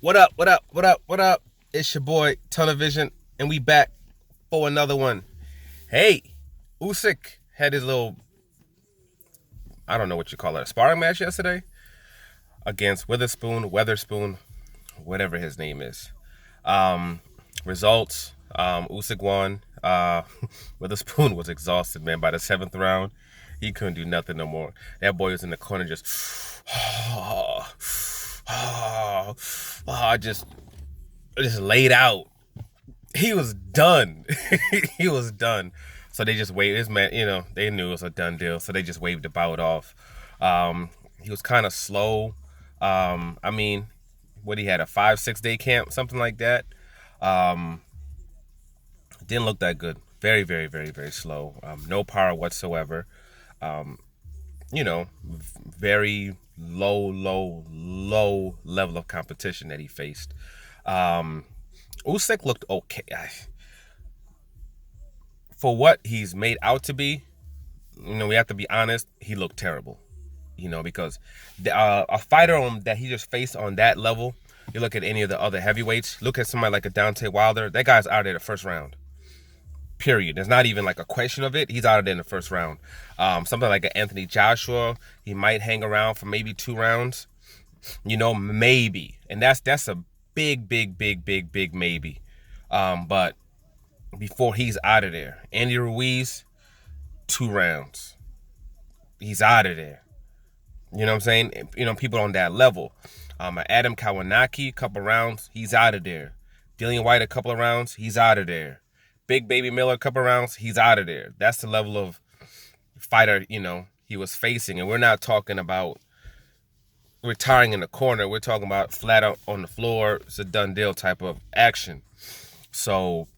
What up? What up? What up? What up? It's your boy Television, and we back for another one. Hey, Usyk had his little, I don't know what you call it, a sparring match yesterday against Witherspoon, whatever his name is. Um, Results: Usyk won. Witherspoon was exhausted, man. By the seventh round, he couldn't do nothing no more. That boy was in the corner just, just laid out. He was done. He was done. So they just waved his man. They knew it was a done deal. So they just waved the bout off. He was kind of slow. I mean, what he had, a 5-6 day camp, something like that. Um, didn't look that good. Very, very, very, very slow. No power whatsoever. Um, Very low level of competition that he faced. Usyk looked okay. For what he's made out to be, we have to be honest, he looked terrible. Because a fighter that he just faced on that level, you look at any of the other heavyweights, look at somebody like a Deontay Wilder, that guy's out of there the first round. Period. There's not even like a question of it. He's out of there in the first round. Something like an Anthony Joshua, he might hang around for maybe 2 rounds. Maybe. And that's a big maybe. But before he's out of there, Andy Ruiz, 2 rounds. He's out of there. You know what I'm saying? People on that level. Adam Kawanaki, couple rounds, he's out of there. Dillian White, a couple of rounds, he's out of there. Big Baby Miller, a couple of rounds, he's out of there. That's the level of fighter, he was facing. And we're not talking about retiring in the corner. We're talking about flat out on the floor. It's a done deal type of action. So,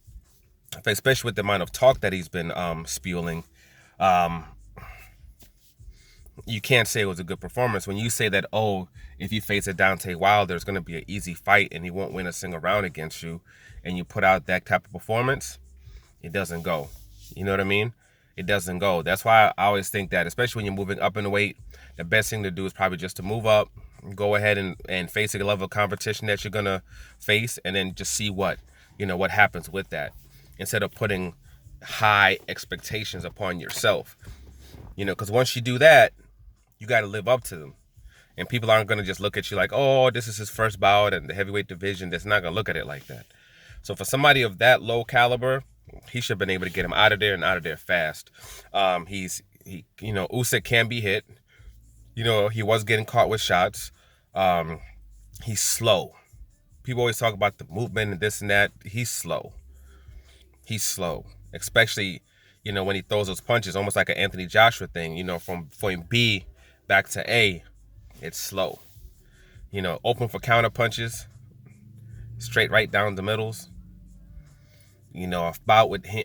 especially with the amount of talk that he's been spewing, you can't say it was a good performance. When you say that, if you face a Deontay Wilder, it's going to be an easy fight and he won't win a single round against you, and you put out that type of performance, it doesn't go. You know what I mean? It doesn't go. That's why I always think that, especially when you're moving up in the weight, the best thing to do is probably just to move up, go ahead and face a level of competition that you're going to face, and then just see what happens with that, instead of putting high expectations upon yourself. Because once you do that, you got to live up to them. And people aren't going to just look at you like, oh, this is his first bout in the heavyweight division. That's not going to look at it like that. So for somebody of that low caliber, he should have been able to get him out of there and out of there fast. Usyk can be hit. He was getting caught with shots. He's slow. People always talk about the movement and this and that. He's slow. Especially, when he throws those punches, almost like an Anthony Joshua thing, from B back to A, it's slow. Open for counter punches, straight right down the middles. A bout with him,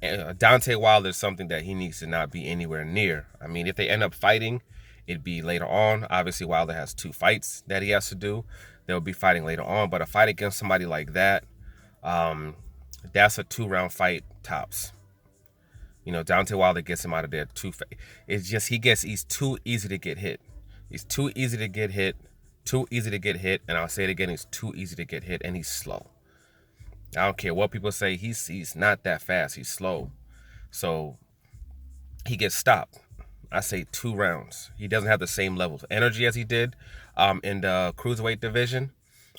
Deontay Wilder is something that he needs to not be anywhere near. I mean, if they end up fighting, it'd be later on. Obviously, Wilder has 2 fights that he has to do. They'll be fighting later on. But a fight against somebody like that, that's a 2-round fight tops. Deontay Wilder gets him out of there. It's just he's too easy to get hit. He's too easy to get hit. Too easy to get hit. And I'll say it again, he's too easy to get hit, and he's slow. I don't care what people say. He's not that fast. He's slow. So he gets stopped. I say 2 rounds. He doesn't have the same level of energy as he did in the cruiserweight division.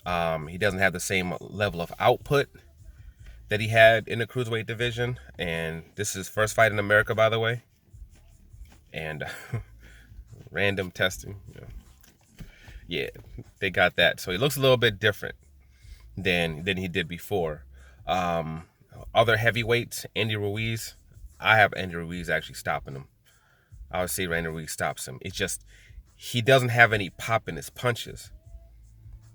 He doesn't have the same level of output that he had in the cruiserweight division. And this is his first fight in America, by the way. And random testing. Yeah, they got that. So he looks a little bit different than he did before. Other heavyweights, Andy Ruiz, I have Andy Ruiz actually stopping him. I would say Andy Ruiz stops him. It's just he doesn't have any pop in his punches.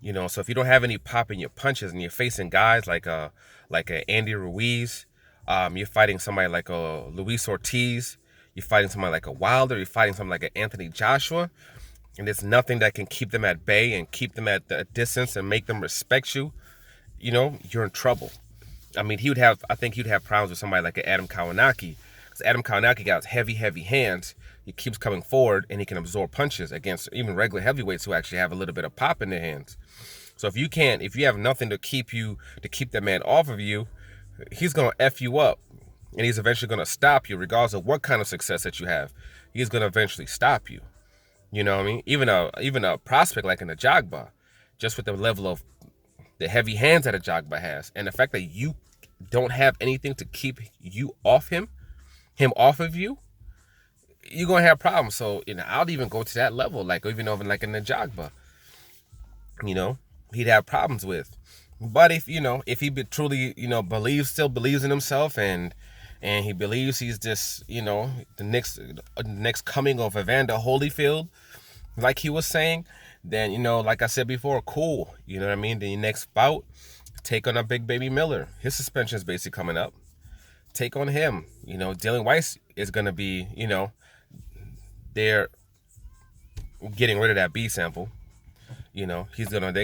So if you don't have any pop in your punches and you're facing guys like a Andy Ruiz, you're fighting somebody like a Luis Ortiz, you're fighting somebody like a Wilder, you're fighting somebody like an Anthony Joshua, and there's nothing that can keep them at bay and keep them at a distance and make them respect you, you're in trouble. I mean, I think he'd have problems with somebody like an Adam Kawanaki, because Adam Kawanaki got heavy hands. he keeps coming forward and he can absorb punches against even regular heavyweights who actually have a little bit of pop in their hands. So if you have nothing to keep that man off of you, he's gonna F you up. And he's eventually gonna stop you, regardless of what kind of success that you have. He's gonna eventually stop you. You know what I mean? Even a prospect like in a Jagba, just with the level of the heavy hands that a Jagba has, and the fact that you don't have anything to keep you off him off of you, you're gonna have problems. So I'll even go to that level, like even over like in the Jagba, he'd have problems with. But if he truly still believes in himself, and he believes he's this the next coming of Evander Holyfield, like he was saying, then like I said before, cool. You know what I mean? Then your next bout, take on a Big Baby Miller. His suspension is basically coming up. Take on him. Dylan Weiss is gonna be they're getting rid of that B sample. They're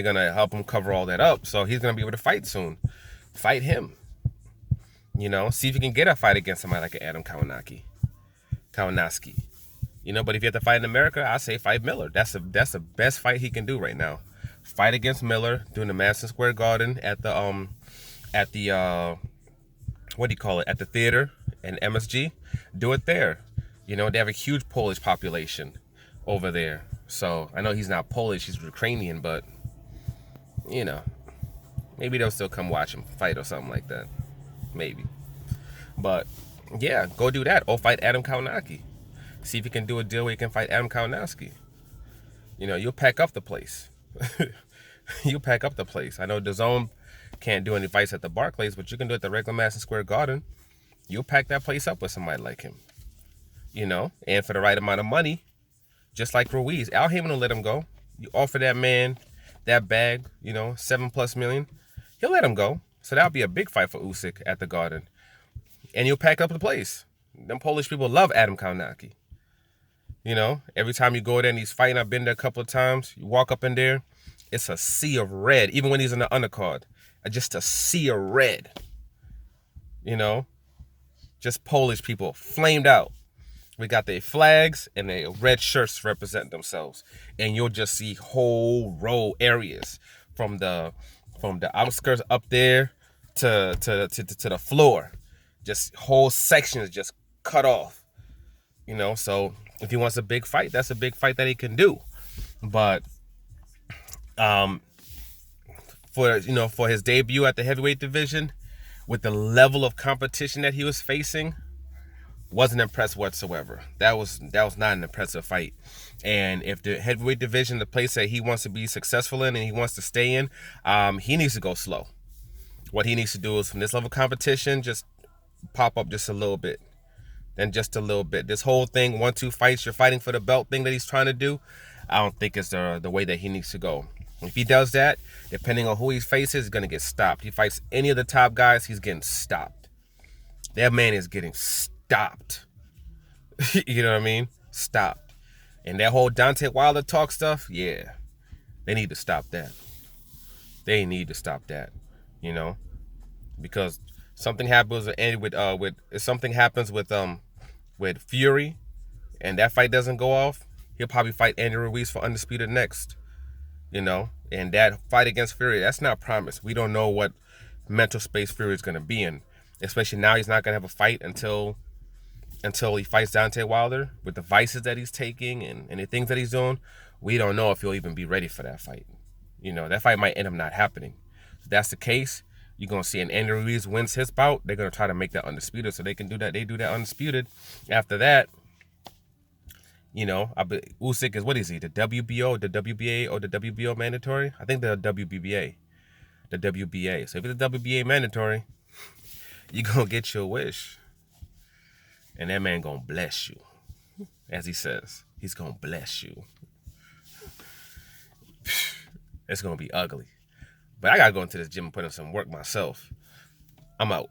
gonna help him cover all that up, so he's gonna be able to fight soon. Fight him. See if you can get a fight against somebody like Adam Kawanowski. But if you have to fight in America, I say fight Miller. That's the best fight he can do right now. Fight against Miller during the Madison Square Garden at the what do you call it? At the theater and MSG. Do it there. They have a huge Polish population over there. So I know he's not Polish, he's Ukrainian, but maybe they'll still come watch him fight or something like that. Maybe. But yeah, go do that. Or fight Adam Kawanowski. See if you can do a deal where you can fight Adam Kawanowski. You'll pack up the place. You'll pack up the place. I know DAZN can't do any fights at the Barclays, but you can do it at the regular Madison Square Garden. You'll pack that place up with somebody like him. And for the right amount of money, just like Ruiz, Al Heyman will let him go. You offer that man that bag, $7+ million, he'll let him go. So that'll be a big fight for Usyk at the Garden. And you'll pack up the place. Them Polish people love Adam Kawanowski. Every time you go there and he's fighting, I've been there a couple of times, you walk up in there, it's a sea of red, even when he's in the undercard. Just a sea of red. Just Polish people, flamed out. We got their flags and their red shirts represent themselves. And you'll just see whole row areas from the outskirts up there to the floor. Just whole sections just cut off. So if he wants a big fight, that's a big fight that he can do. But for his debut at the heavyweight division, with the level of competition that he was facing, wasn't impressed whatsoever. That was not an impressive fight. And if the heavyweight division, the place that he wants to be successful in and he wants to stay in, he needs to go slow. What he needs to do is, from this level of competition, just pop up just a little bit. Then just a little bit. This whole thing, 1-2 fights, you're fighting for the belt thing that he's trying to do, I don't think it's the way that he needs to go. If he does that, depending on who he faces, he's going to get stopped. He fights any of the top guys, he's getting stopped. That man is getting stopped. You know what I mean? Stopped. And that whole Deontay Wilder talk stuff, yeah, they need to stop that. They need to stop that, because something happens with Fury, and that fight doesn't go off, he'll probably fight Andy Ruiz for undisputed next. And that fight against Fury, that's not promised. We don't know what mental space Fury is going to be in. Especially now, he's not going to have a fight until he fights Deontay Wilder. With the vices that he's taking and the things that he's doing, we don't know if he'll even be ready for that fight. That fight might end up not happening. If that's the case, you're going to see an Andy Ruiz wins his bout. They're going to try to make that undisputed so they can do that. They do that undisputed. After that, Usyk is, what is he? The WBO, the WBA, or the WBO mandatory? I think the WBA. The WBA. So if it's the WBA mandatory, you're going to get your wish. And that man going to bless you. As he says, he's going to bless you. It's going to be ugly. But I got to go into this gym and put in some work myself. I'm out.